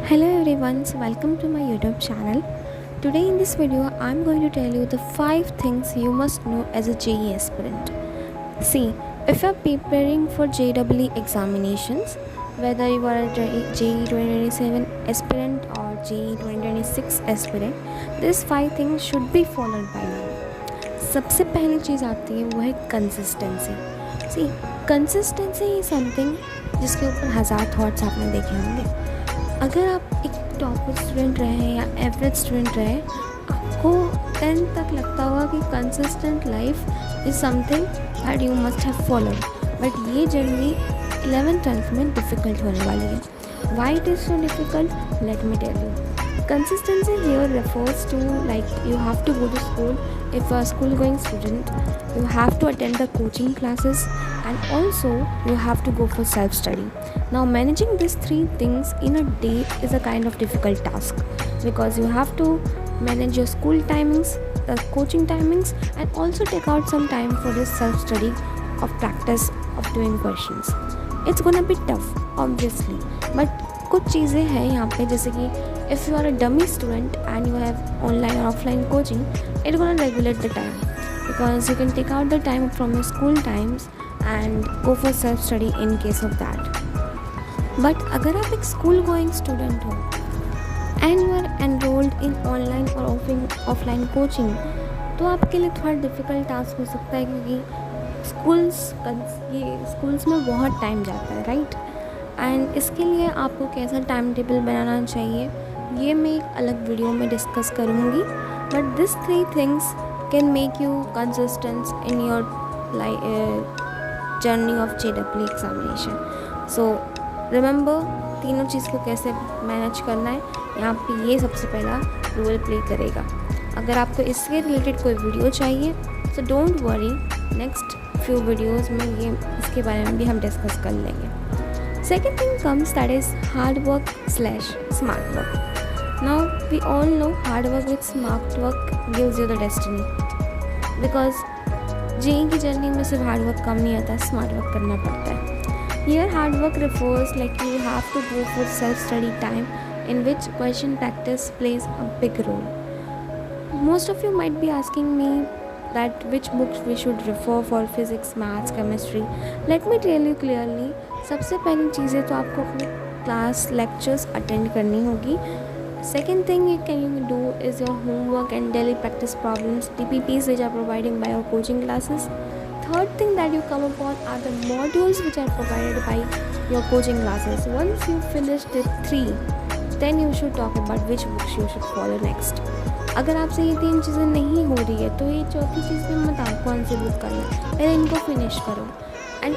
Hello everyone, so welcome to my YouTube channel. Today in this video, I'm going to tell you the 5 things you must know as a JEE aspirant. See, if you're preparing for JEE examinations, whether you are a JEE 2027 aspirant or JEE 2026 aspirant, these 5 things should be followed by you. सबसे पहली चीज़ आती है वो है consistency. See consistency is something जिसके ऊपर हज़ार thoughts आपने देखे होंगे. अगर आप एक टॉपर स्टूडेंट रहे या एवरेज स्टूडेंट रहे, आपको 10th तक लगता होगा कि consistent life is something that you must have followed, but ये जर्नी 11th-12th में डिफ़िकल्ट होने वाली है. Why it is so difficult? Let me tell you. Consistency here refers to like you have to go to school. If you're a school going student, you have to attend the coaching classes and also you have to go for self-study. Now managing these 3 things in a day is a kind of difficult task because you have to manage your school timings, the coaching timings, and also take out some time for this self-study of practice of doing questions. It's gonna be tough obviously, but कुछ चीज़ें हैं यहाँ पे, जैसे कि if you are a dummy student and you have online or offline coaching, it's gonna regulate the time because you can take out the time from your school times and go for self study in case of that. But अगर आप एक school going student हो and you are enrolled in online or offline coaching, तो आपके लिए थोड़ा difficult task हो सकता है क्योंकि स्कूल्स में बहुत टाइम जाता है, राइट. एंड इसके लिए आपको कैसा टाइम टेबल बनाना चाहिए ये मैं एक अलग वीडियो में डिस्कस करूँगी, but this 3 things can make you consistent in your journey of JEE examination. So remember, तीनों चीज़ को कैसे मैनेज करना है यहाँ पे ये सबसे पहला रोल प्ले करेगा. अगर आपको इसके रिलेटेड कोई वीडियो चाहिए so don't worry, next few videos में ये इसके बारे में भी हम डिस्कस कर लेंगे. Second thing comes, that is hard work / smart work. Now we all know hard work with smart work gives you the destiny, because JEE की जर्नी में सिर्फ हार्ड वर्क कम नहीं आता, स्मार्ट वर्क करना पड़ता है. Here hard work refers like you have to go for self study time in which question practice plays a big role. Most of you might be asking me that which books we should refer for physics, maths, chemistry. Let me tell you clearly. सबसे पहली चीज़ है तो आपको अपने class lectures attend करनी होगी. Second thing you can do is your homework and daily practice problems, DPPs which are provided by your coaching classes. Third thing that you come upon are the modules which are provided by your coaching classes. Once you finish the 3, then you should talk about which books you should follow next. अगर आपसे ये 3 चीज़ें नहीं हो रही है तो ये चौथी चीज़ में मत आओ कौन सी बुक करना है, पहले इनको फिनिश करो. एंड